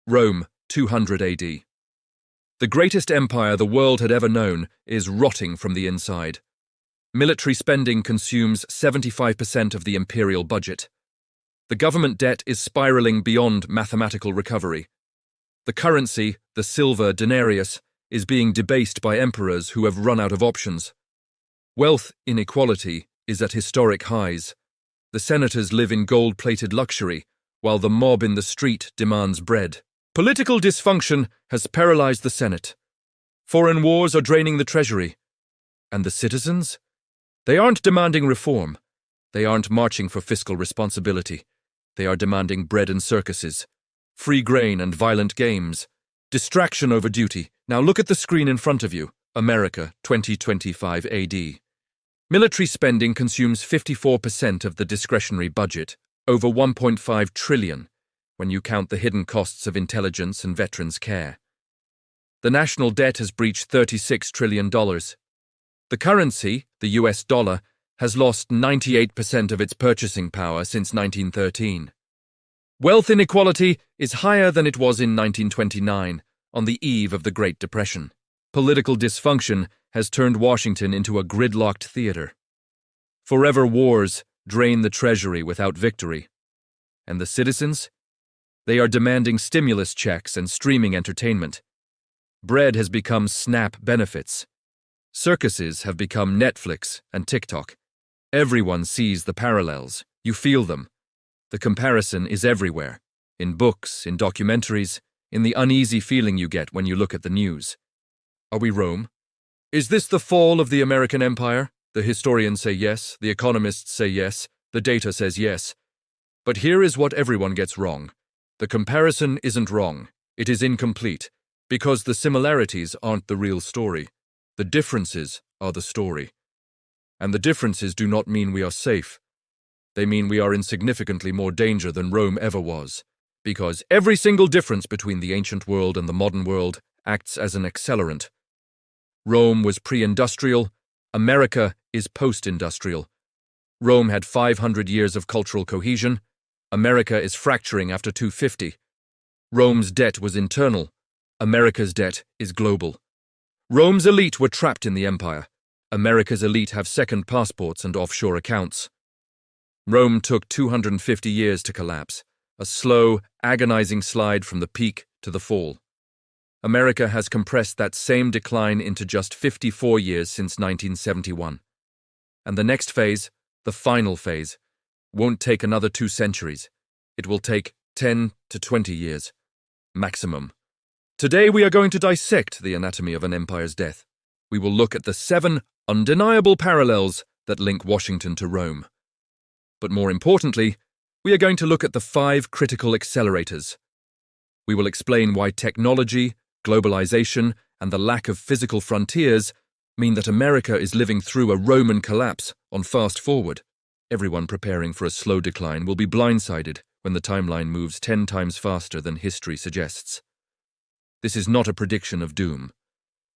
Rome, 200 AD. The greatest empire the world had ever known is rotting from the inside. Military spending consumes 75% of the imperial budget. The government debt is spiraling beyond mathematical recovery. The currency, the silver denarius, is being debased by emperors who have run out of options. Wealth inequality is at historic highs. The senators live in gold-plated luxury, while the mob in the street demands bread. Political dysfunction has paralyzed the Senate. Foreign wars are draining the treasury. And the citizens? They aren't demanding reform. They aren't marching for fiscal responsibility. They are demanding bread and circuses, free grain and violent games, distraction over duty. Now look at the screen in front of you. America, 2025 AD. Military spending consumes 54% of the discretionary budget, over 1.5 trillion, when you count the hidden costs of intelligence and veterans' care. The national debt has breached $36 trillion. The currency, the US dollar, has lost 98% of its purchasing power since 1913. Wealth inequality is higher than it was in 1929, on the eve of the Great Depression. Political dysfunction has turned Washington into a gridlocked theater. Forever wars drain the treasury without victory. And the citizens? They are demanding stimulus checks and streaming entertainment. Bread has become SNAP benefits. Circuses have become Netflix and TikTok. Everyone sees the parallels. You feel them. The comparison is everywhere. In books, in documentaries, in the uneasy feeling you get when you look at the news. Are we Rome? Is this the fall of the American empire? The historians say yes, the economists say yes, the data says yes. But here is what everyone gets wrong. The comparison isn't wrong. It is incomplete, because the similarities aren't the real story. The differences are the story. And the differences do not mean we are safe. They mean we are in significantly more danger than Rome ever was, because every single difference between the ancient world and the modern world acts as an accelerant. Rome was pre-industrial, America is post-industrial. Rome had 500 years of cultural cohesion, America is fracturing after 250. Rome's debt was internal, America's debt is global. Rome's elite were trapped in the empire. America's elite have second passports and offshore accounts. Rome took 250 years to collapse, a slow, agonizing slide from the peak to the fall. America has compressed that same decline into just 54 years since 1971. And the next phase, the final phase, won't take another 2 centuries. It will take 10 to 20 years, maximum. Today we are going to dissect the anatomy of an empire's death. We will look at the 7 undeniable parallels that link Washington to Rome. But more importantly, we are going to look at the 5 critical accelerators. We will explain why technology, globalization, and the lack of physical frontiers mean that America is living through a Roman collapse on fast forward. Everyone preparing for a slow decline will be blindsided when the timeline moves 10 times faster than history suggests. This is not a prediction of doom.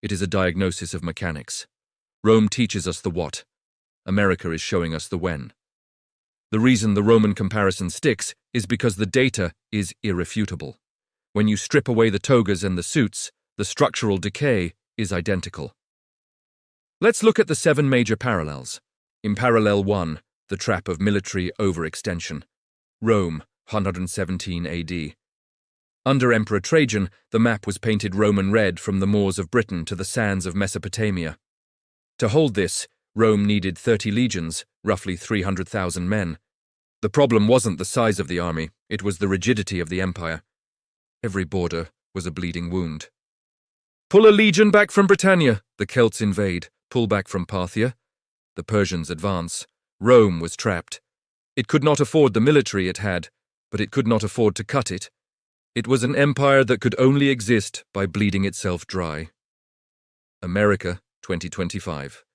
It is a diagnosis of mechanics. Rome teaches us the what. America is showing us the when. The reason the Roman comparison sticks is because the data is irrefutable. When you strip away the togas and the suits, the structural decay is identical. Let's look at the 7 major parallels. In parallel 1, the trap of military overextension. Rome, 117 AD. Under Emperor Trajan, the map was painted Roman red from the moors of Britain to the sands of Mesopotamia. To hold this, Rome needed 30 legions, roughly 300,000 men. The problem wasn't the size of the army, it was the rigidity of the empire. Every border was a bleeding wound. Pull a legion back from Britannia, the Celts invade. Pull back from Parthia, the Persians advance. Rome was trapped. It could not afford the military it had, but it could not afford to cut it. It was an empire that could only exist by bleeding itself dry. America, 2025.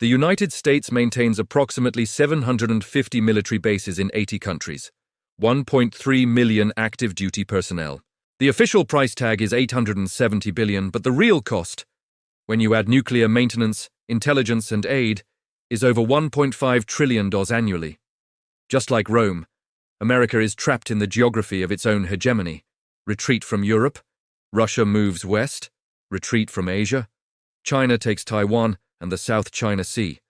The United States maintains approximately 750 military bases in 80 countries, 1.3 million active duty personnel. The official price tag is $870 billion, but the real cost, when you add nuclear maintenance, intelligence, and aid, is over $1.5 trillion annually. Just like Rome, America is trapped in the geography of its own hegemony. Retreat from Europe. Russia moves west. Retreat from Asia. China takes Taiwan and the South China Sea.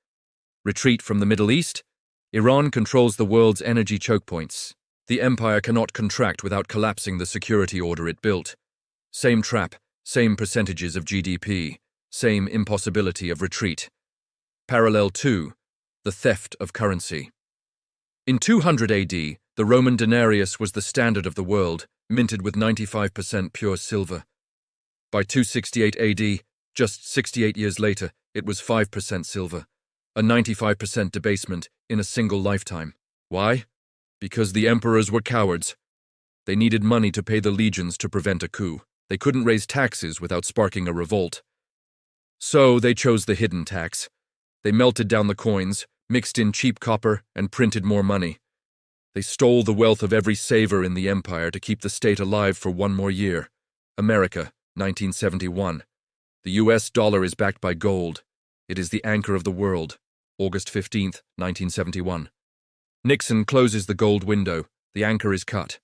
Retreat from the Middle East. Iran controls the world's energy choke points. The empire cannot contract without collapsing the security order it built. Same trap, same percentages of GDP, same impossibility of retreat. Parallel 2. The theft of currency. In 200 AD, the Roman denarius was the standard of the world, minted with 95% pure silver. By 268 AD, just 68 years later, it was 5% silver, a 95% debasement in a single lifetime. Why? Because the emperors were cowards. They needed money to pay the legions to prevent a coup. They couldn't raise taxes without sparking a revolt. So they chose the hidden tax. They melted down the coins, mixed in cheap copper, and printed more money. They stole the wealth of every saver in the empire to keep the state alive for one more year. America, 1971. The US dollar is backed by gold. It is the anchor of the world. August 15th, 1971. Nixon closes the gold window. The anchor is cut.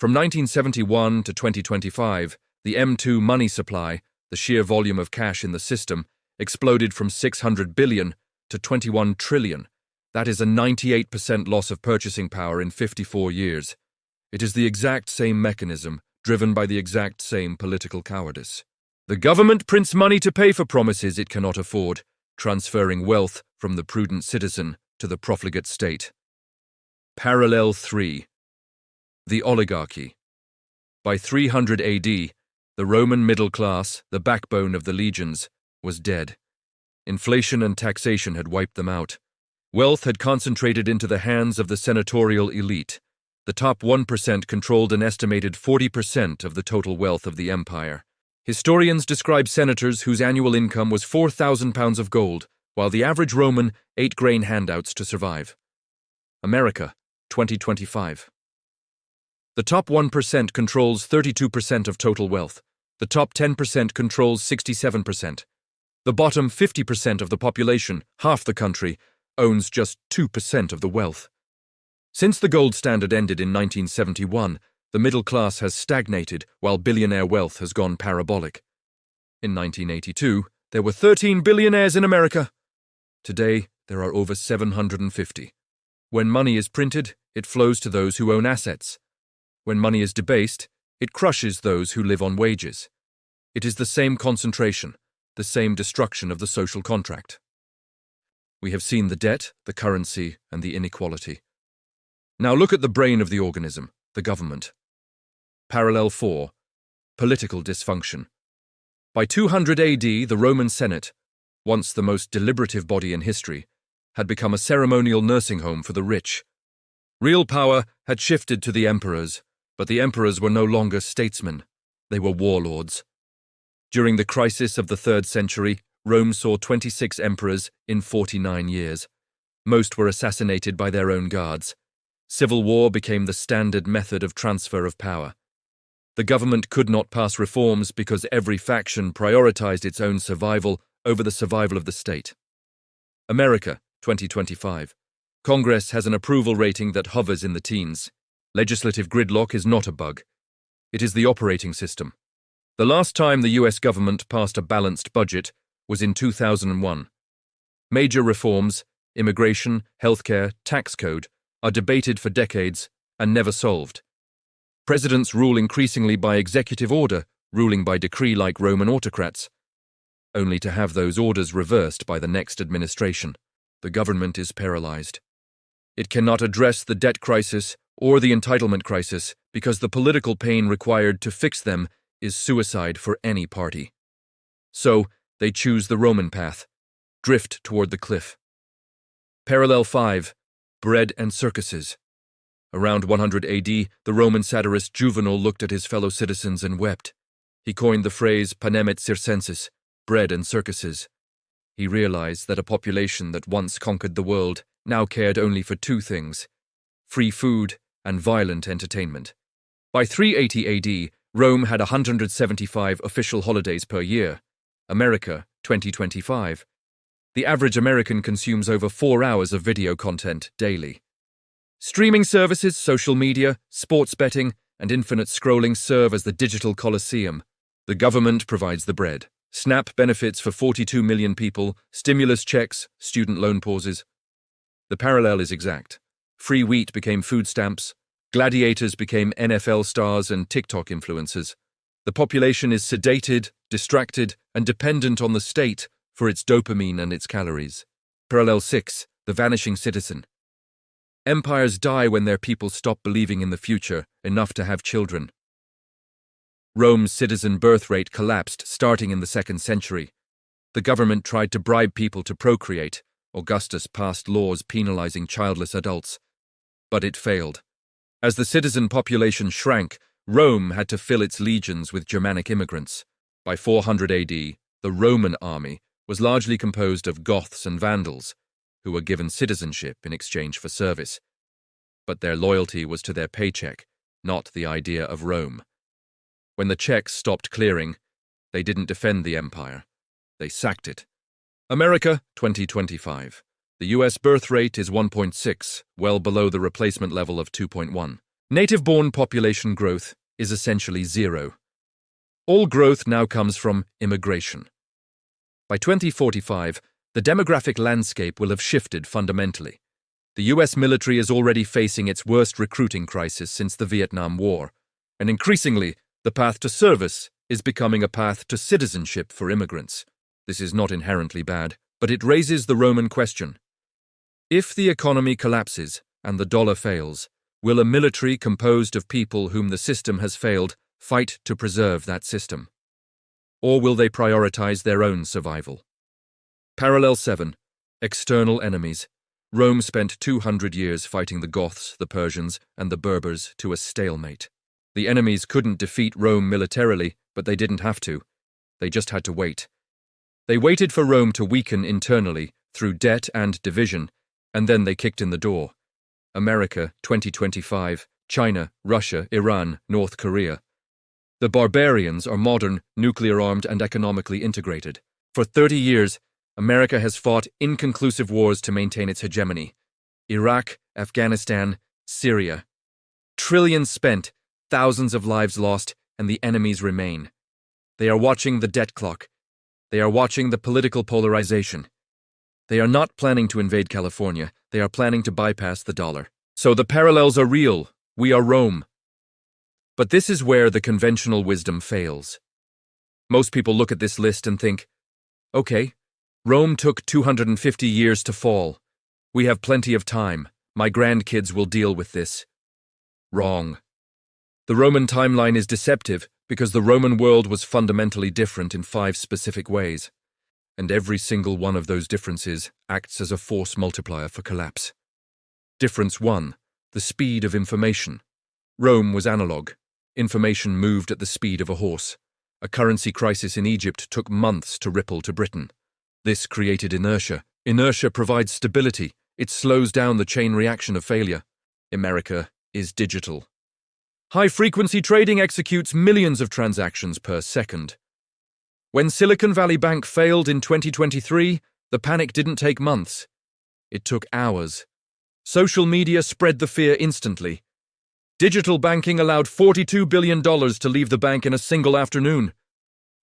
From 1971 to 2025, the M2 money supply, the sheer volume of cash in the system, exploded from 600 billion to 21 trillion. That is a 98% loss of purchasing power in 54 years. It is the exact same mechanism, driven by the exact same political cowardice. The government prints money to pay for promises it cannot afford, transferring wealth from the prudent citizen to the profligate state. Parallel 3. The oligarchy. By 300 AD, the Roman middle class, the backbone of the legions, was dead. Inflation and taxation had wiped them out. Wealth had concentrated into the hands of the senatorial elite. The top 1% controlled an estimated 40% of the total wealth of the empire. Historians describe senators whose annual income was 4,000 pounds of gold, while the average Roman ate grain handouts to survive. America, 2025. The top 1% controls 32% of total wealth. The top 10% controls 67%. The bottom 50% of the population, half the country, owns just 2% of the wealth. Since the gold standard ended in 1971, the middle class has stagnated while billionaire wealth has gone parabolic. In 1982, there were 13 billionaires in America. Today, there are over 750. When money is printed, it flows to those who own assets. When money is debased, it crushes those who live on wages. It is the same concentration, the same destruction of the social contract. We have seen the debt, the currency, and the inequality. Now look at the brain of the organism, the government. Parallel 4. Political dysfunction. By 200 AD, the Roman Senate, once the most deliberative body in history, had become a ceremonial nursing home for the rich. Real power had shifted to the emperors, but the emperors were no longer statesmen. They were warlords. During the crisis of the 3rd century, Rome saw 26 emperors in 49 years. Most were assassinated by their own guards. Civil war became the standard method of transfer of power. The government could not pass reforms because every faction prioritized its own survival over the survival of the state. America, 2025. Congress has an approval rating that hovers in the teens. Legislative gridlock is not a bug. It is the operating system. The last time the US government passed a balanced budget was in 2001. Major reforms, immigration, healthcare, tax code, are debated for decades and never solved. Presidents rule increasingly by executive order, ruling by decree like Roman autocrats, only to have those orders reversed by the next administration. The government is paralyzed. It cannot address the debt crisis or the entitlement crisis because the political pain required to fix them is suicide for any party. So, they choose the Roman path, drift toward the cliff. Parallel 5. Bread and circuses. Around 100 AD, the Roman satirist Juvenal looked at his fellow citizens and wept. He coined the phrase panem et circenses, bread and circuses. He realized that a population that once conquered the world now cared only for two things: free food and violent entertainment. By 380 AD, Rome had 175 official holidays per year. America, 2025. The average American consumes over 4 hours of video content daily. Streaming services, social media, sports betting, and infinite scrolling serve as the digital coliseum. The government provides the bread. SNAP benefits for 42 million people, stimulus checks, student loan pauses. The parallel is exact. Free wheat became food stamps, gladiators became NFL stars and TikTok influencers. The population is sedated, distracted, and dependent on the state for its dopamine and its calories. Parallel 6, the vanishing citizen. Empires die when their people stop believing in the future enough to have children. Rome's citizen birth rate collapsed starting in the 2nd century. The government tried to bribe people to procreate. Augustus passed laws penalizing childless adults. But it failed. As the citizen population shrank, Rome had to fill its legions with Germanic immigrants. By 400 AD, the Roman army was largely composed of Goths and Vandals, who were given citizenship in exchange for service. But their loyalty was to their paycheck, not the idea of Rome. When the checks stopped clearing, they didn't defend the empire. They sacked it. America, 2025. The US birth rate is 1.6, well below the replacement level of 2.1. Native-born population growth is essentially zero. All growth now comes from immigration. By 2045, the demographic landscape will have shifted fundamentally. The US military is already facing its worst recruiting crisis since the Vietnam War, and increasingly, the path to service is becoming a path to citizenship for immigrants. This is not inherently bad, but it raises the Roman question. If the economy collapses and the dollar fails, will a military composed of people whom the system has failed fight to preserve that system? Or will they prioritize their own survival? Parallel 7. External enemies. Rome spent 200 years fighting the Goths, the Persians, and the Berbers to a stalemate. The enemies couldn't defeat Rome militarily, but they didn't have to. They just had to wait. They waited for Rome to weaken internally through debt and division, and then they kicked in the door. America, 2025, China, Russia, Iran, North Korea. The barbarians are modern, nuclear-armed, and economically integrated. For 30 years, America has fought inconclusive wars to maintain its hegemony. Iraq, Afghanistan, Syria. Trillions spent, thousands of lives lost, and the enemies remain. They are watching the debt clock. They are watching the political polarization. They are not planning to invade California. They are planning to bypass the dollar. So the parallels are real. We are Rome. But this is where the conventional wisdom fails. Most people look at this list and think, okay, Rome took 250 years to fall. We have plenty of time. My grandkids will deal with this. Wrong. The Roman timeline is deceptive because the Roman world was fundamentally different in 5 specific ways, and every single one of those differences acts as a force multiplier for collapse. Difference 1. The speed of information. Rome was analog. Information moved at the speed of a horse. A currency crisis in Egypt took months to ripple to Britain. This created inertia. Inertia provides stability. It slows down the chain reaction of failure. America is digital. High-frequency trading executes millions of transactions per second. When Silicon Valley Bank failed in 2023, the panic didn't take months. It took hours. Social media spread the fear instantly. Digital banking allowed $42 billion to leave the bank in a single afternoon.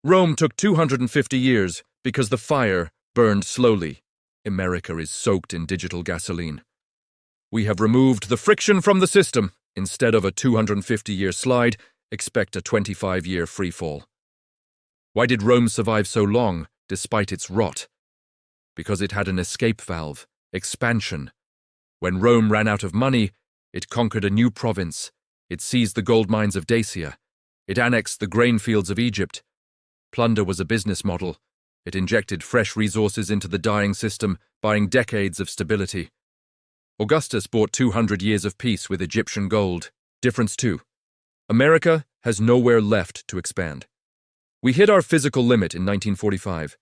Rome took 250 years because the fire burned slowly. America is soaked in digital gasoline. We have removed the friction from the system. Instead of a 250-year slide, expect a 25-year freefall. Why did Rome survive so long, despite its rot? Because it had an escape valve, expansion. When Rome ran out of money, it conquered a new province. It seized the gold mines of Dacia. It annexed the grain fields of Egypt. Plunder was a business model. It injected fresh resources into the dying system, buying decades of stability. Augustus bought 200 years of peace with Egyptian gold. Difference 2. America has nowhere left to expand. We hit our physical limit in 1945.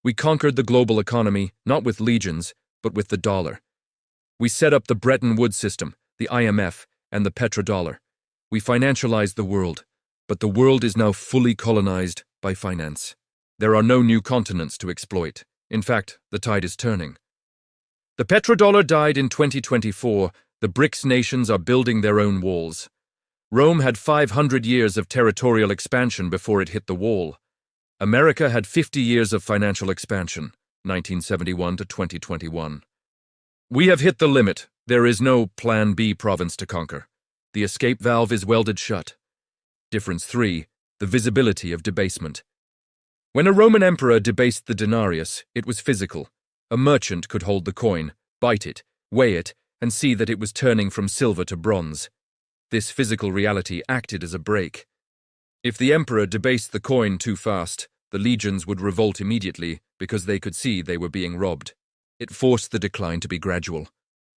We conquered the global economy, not with legions, but with the dollar. We set up the Bretton Woods system, the IMF, and the petrodollar. We financialized the world, but the world is now fully colonized by finance. There are no new continents to exploit. In fact, the tide is turning. The petrodollar died in 2024. The BRICS nations are building their own walls. Rome had 500 years of territorial expansion before it hit the wall. America had 50 years of financial expansion, 1971 to 2021. We have hit the limit. There is no Plan B province to conquer. The escape valve is welded shut. Difference 3. The visibility of debasement. When a Roman emperor debased the denarius, it was physical. A merchant could hold the coin, bite it, weigh it, and see that it was turning from silver to bronze. This physical reality acted as a brake. If the emperor debased the coin too fast, the legions would revolt immediately because they could see they were being robbed. It forced the decline to be gradual.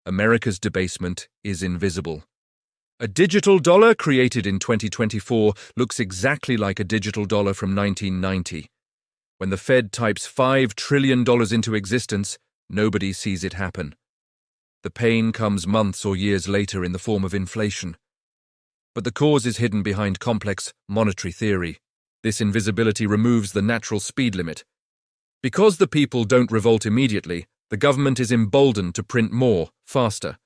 America's debasement is invisible. A digital dollar created in 2024 looks exactly like a digital dollar from 1990. When the Fed types $5 trillion into existence, nobody sees it happen. The pain comes months or years later in the form of inflation. But the cause is hidden behind complex monetary theory. This invisibility removes the natural speed limit. Because the people don't revolt immediately, the government is emboldened to print more, faster.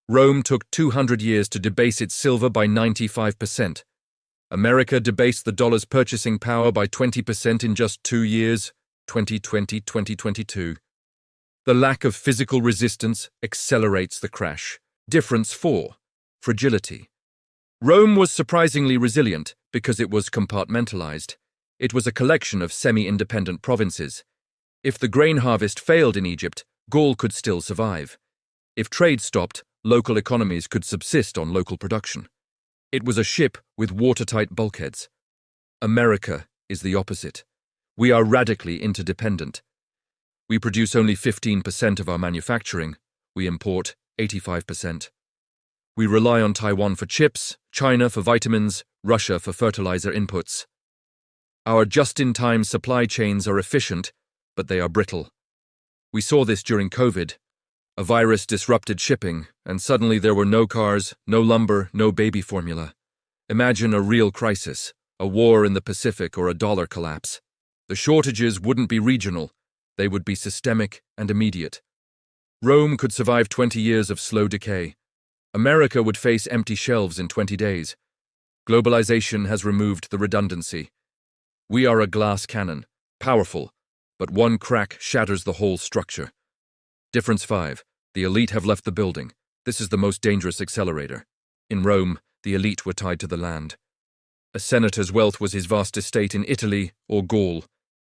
Rome took 200 years to debase its silver by 95%. America debased the dollar's purchasing power by 20% in just 2 years, 2020-2022. The lack of physical resistance accelerates the crash. Difference 4. Fragility. Rome was surprisingly resilient because it was compartmentalized. It was a collection of semi-independent provinces. If the grain harvest failed in Egypt, Gaul could still survive. If trade stopped, local economies could subsist on local production. It was a ship with watertight bulkheads. America is the opposite. We are radically interdependent. We produce only 15% of our manufacturing. We import 85%. We rely on Taiwan for chips, China for vitamins, Russia for fertilizer inputs. Our just-in-time supply chains are efficient, but they are brittle. We saw this during COVID. A virus disrupted shipping, and suddenly there were no cars, no lumber, no baby formula. Imagine a real crisis, a war in the Pacific or a dollar collapse. The shortages wouldn't be regional. They would be systemic and immediate. Rome could survive 20 years of slow decay. America would face empty shelves in 20 days. Globalization has removed the redundancy. We are a glass cannon, powerful, but one crack shatters the whole structure. Difference 5. The elite have left the building. This is the most dangerous accelerator. In Rome, the elite were tied to the land. A senator's wealth was his vast estate in Italy or Gaul.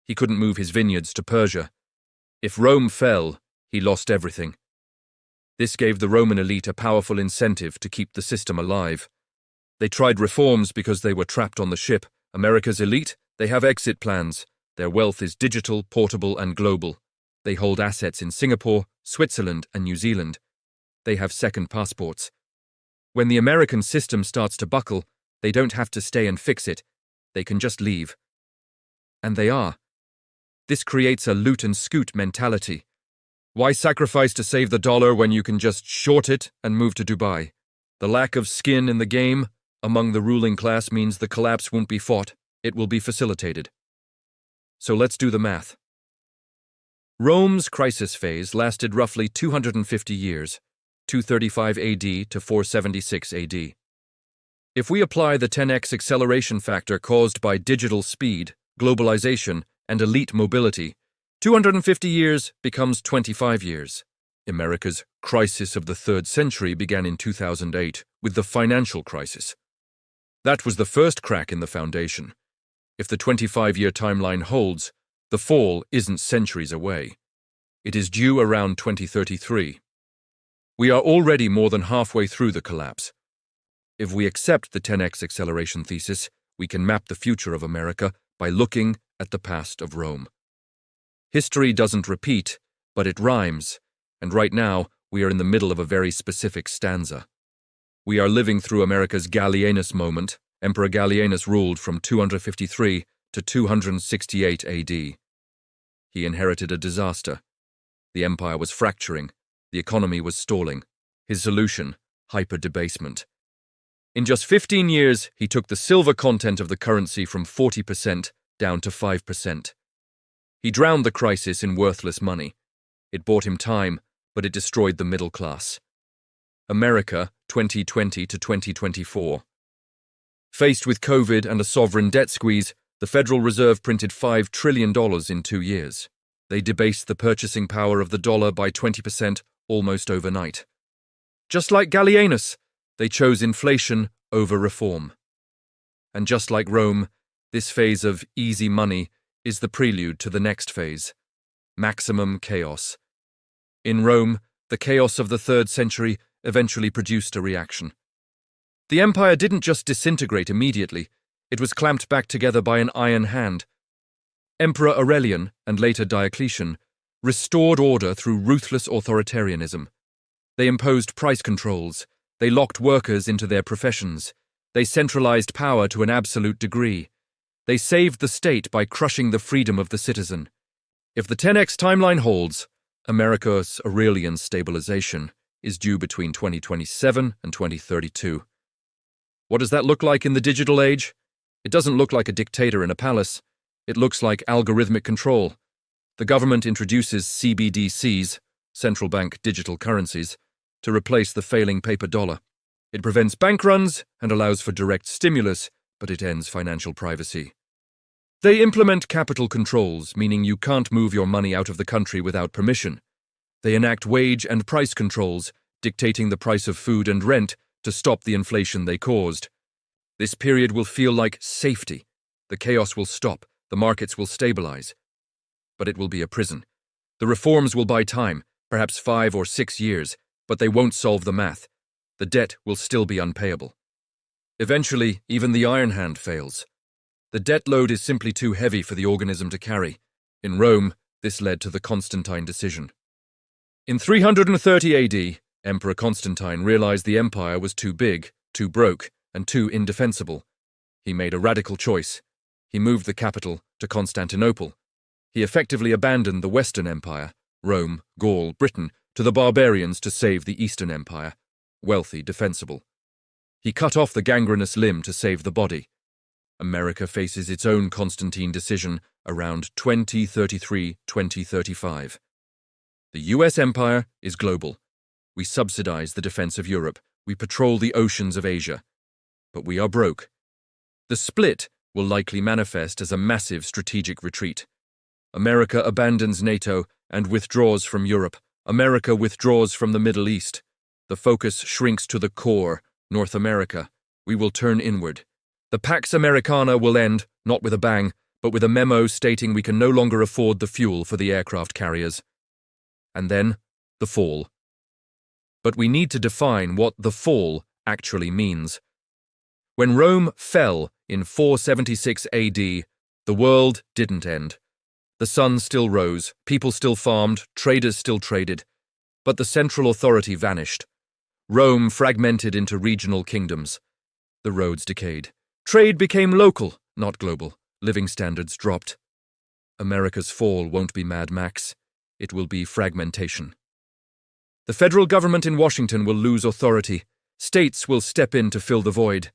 He couldn't move his vineyards to Persia. If Rome fell, he lost everything. This gave the Roman elite a powerful incentive to keep the system alive. They tried reforms because they were trapped on the ship. America's elite, they have exit plans. Their wealth is digital, portable, and global. They hold assets in Singapore, Switzerland, and New Zealand. They have second passports. When the American system starts to buckle, they don't have to stay and fix it. They can just leave. And they are. This creates a loot and scoot mentality. Why sacrifice to save the dollar when you can just short it and move to Dubai? The lack of skin in the game among the ruling class means the collapse won't be fought, it will be facilitated. So let's do the math. Rome's crisis phase lasted roughly 250 years, 235 AD to 476 AD. If we apply the 10x acceleration factor caused by digital speed, globalization, and elite mobility, 250 years becomes 25 years. America's crisis of the 3rd century began in 2008 with the financial crisis. That was the first crack in the foundation. If the 25-year timeline holds, the fall isn't centuries away. It is due around 2033. We are already more than halfway through the collapse. If we accept the 10x acceleration thesis, we can map the future of America by looking at the past of Rome. History doesn't repeat, but it rhymes, and right now we are in the middle of a very specific stanza. We are living through America's Gallienus moment. Emperor Gallienus ruled from 253 to 268 AD. He inherited a disaster. The empire was fracturing. The economy was stalling. His solution, hyper-debasement. In just 15 years, he took the silver content of the currency from 40% down to 5%. He drowned the crisis in worthless money. It bought him time, but it destroyed the middle class. America, 2020 to 2024. Faced with COVID and a sovereign debt squeeze, the Federal Reserve printed $5 trillion in 2 years. They debased the purchasing power of the dollar by 20% almost overnight. Just like Gallienus, they chose inflation over reform. And just like Rome, this phase of easy money is the prelude to the next phase, maximum chaos. In Rome, the chaos of the 3rd century eventually produced a reaction. The empire didn't just disintegrate immediately, it was clamped back together by an iron hand. Emperor Aurelian, and later Diocletian, restored order through ruthless authoritarianism. They imposed price controls, they locked workers into their professions, they centralized power to an absolute degree. They saved the state by crushing the freedom of the citizen. If the 10x timeline holds, America's Aurelian stabilization is due between 2027 and 2032. What does that look like in the digital age? It doesn't look like a dictator in a palace. It looks like algorithmic control. The government introduces CBDCs, central bank digital currencies, to replace the failing paper dollar. It prevents bank runs and allows for direct stimulus, but it ends financial privacy. They implement capital controls, meaning you can't move your money out of the country without permission. They enact wage and price controls, dictating the price of food and rent to stop the inflation they caused. This period will feel like safety. The chaos will stop, the markets will stabilize. But it will be a prison. The reforms will buy time, perhaps 5 or 6 years, but they won't solve the math. The debt will still be unpayable. Eventually, even the iron hand fails. The debt load is simply too heavy for the organism to carry. In Rome, this led to the Constantine decision. In 330 AD, Emperor Constantine realized the empire was too big, too broke, and too indefensible. He made a radical choice. He moved the capital to Constantinople. He effectively abandoned the Western Empire, Rome, Gaul, Britain, to the barbarians to save the Eastern Empire, wealthy, defensible. He cut off the gangrenous limb to save the body. America faces its own Constantine decision around 2033-2035. The US empire is global. We subsidize the defense of Europe. We patrol the oceans of Asia. But we are broke. The split will likely manifest as a massive strategic retreat. America abandons NATO and withdraws from Europe. America withdraws from the Middle East. The focus shrinks to the core, North America. We will turn inward. The Pax Americana will end, not with a bang, but with a memo stating we can no longer afford the fuel for the aircraft carriers. And then, the fall. But we need to define what the fall actually means. When Rome fell in 476 AD, the world didn't end. The sun still rose, people still farmed, traders still traded, but the central authority vanished. Rome fragmented into regional kingdoms. The roads decayed. Trade became local, not global. Living standards dropped. America's fall won't be Mad Max. It will be fragmentation. The federal government in Washington will lose authority. States will step in to fill the void.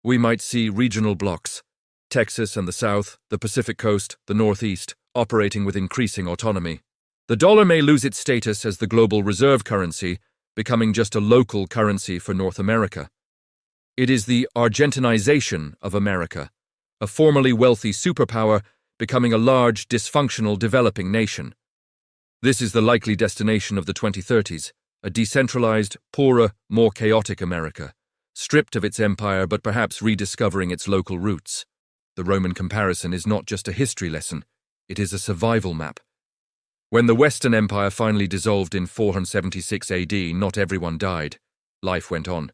We might see regional blocs, Texas and the South, the Pacific Coast, the Northeast, operating with increasing autonomy. The dollar may lose its status as the global reserve currency, becoming just a local currency for North America. It is the Argentinization of America, a formerly wealthy superpower becoming a large, dysfunctional developing nation. This is the likely destination of the 2030s, a decentralized, poorer, more chaotic America, stripped of its empire but perhaps rediscovering its local roots. The Roman comparison is not just a history lesson, it is a survival map. When the Western Empire finally dissolved in 476 AD, not everyone died. Life went on.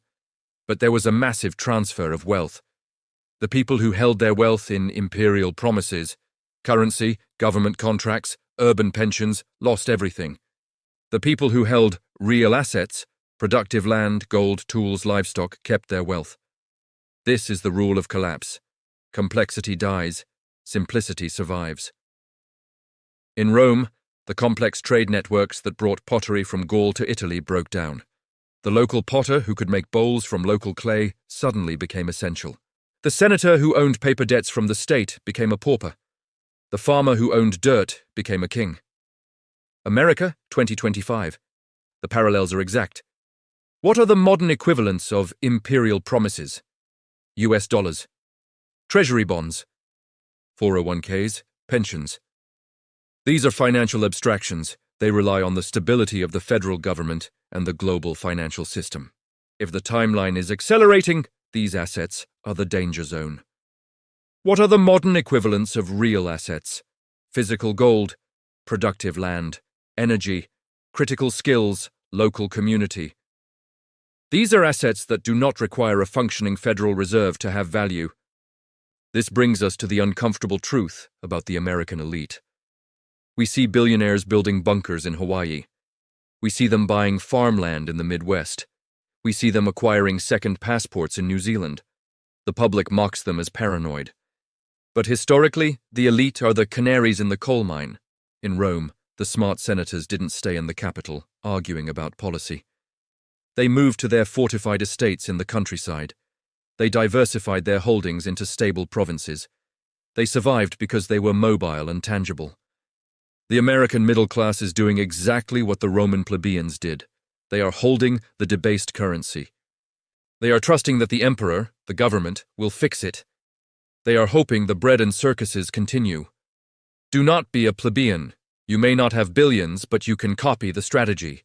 But there was a massive transfer of wealth. The people who held their wealth in imperial promises, currency, government contracts, urban pensions, lost everything. The people who held real assets, productive land, gold, tools, livestock, kept their wealth. This is the rule of collapse. Complexity dies, simplicity survives. In Rome, the complex trade networks that brought pottery from Gaul to Italy broke down. The local potter who could make bowls from local clay suddenly became essential. The senator who owned paper debts from the state became a pauper. The farmer who owned dirt became a king. America, 2025. The parallels are exact. What are the modern equivalents of imperial promises? US dollars, treasury bonds, 401ks, pensions. These are financial abstractions. They rely on the stability of the federal government and the global financial system. If the timeline is accelerating, these assets are the danger zone. What are the modern equivalents of real assets? Physical gold, productive land, energy, critical skills, local community. These are assets that do not require a functioning Federal Reserve to have value. This brings us to the uncomfortable truth about the American elite. We see billionaires building bunkers in Hawaii. We see them buying farmland in the Midwest. We see them acquiring second passports in New Zealand. The public mocks them as paranoid. But historically, the elite are the canaries in the coal mine. In Rome, the smart senators didn't stay in the capital, arguing about policy. They moved to their fortified estates in the countryside. They diversified their holdings into stable provinces. They survived because they were mobile and tangible. The American middle class is doing exactly what the Roman plebeians did. They are holding the debased currency. They are trusting that the emperor, the government, will fix it. They are hoping the bread and circuses continue. Do not be a plebeian. You may not have billions, but you can copy the strategy.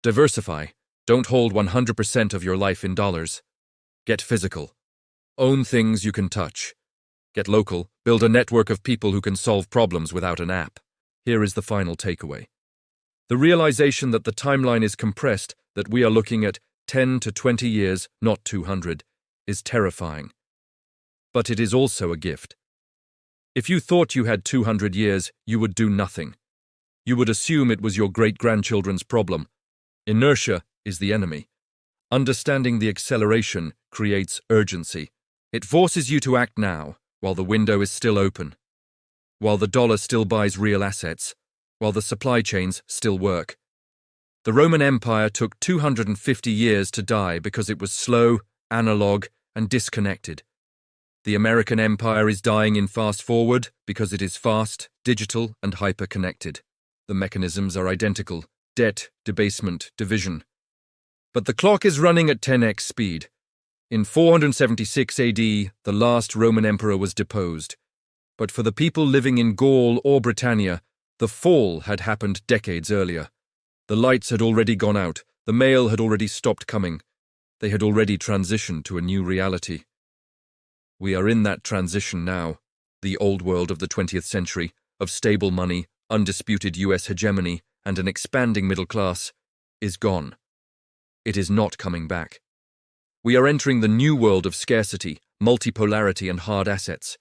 Diversify. Don't hold 100% of your life in dollars. Get physical. Own things you can touch. Get local. Build a network of people who can solve problems without an app. Here is the final takeaway. The realization that the timeline is compressed, that we are looking at 10 to 20 years, not 200, is terrifying. But it is also a gift. If you thought you had 200 years, you would do nothing. You would assume it was your great-grandchildren's problem. Inertia is the enemy. Understanding the acceleration creates urgency. It forces you to act now, while the window is still open, while the dollar still buys real assets, while the supply chains still work. The Roman Empire took 250 years to die because it was slow, analog, and disconnected. The American Empire is dying in fast forward because it is fast, digital, and hyper-connected. The mechanisms are identical: debt, debasement, division. But the clock is running at 10x speed. In 476 AD, the last Roman emperor was deposed. But for the people living in Gaul or Britannia, the fall had happened decades earlier. The lights had already gone out, the mail had already stopped coming. They had already transitioned to a new reality. We are in that transition now. The old world of the 20th century, of stable money, undisputed US hegemony, and an expanding middle class, is gone. It is not coming back. We are entering the new world of scarcity, multipolarity, and hard assets,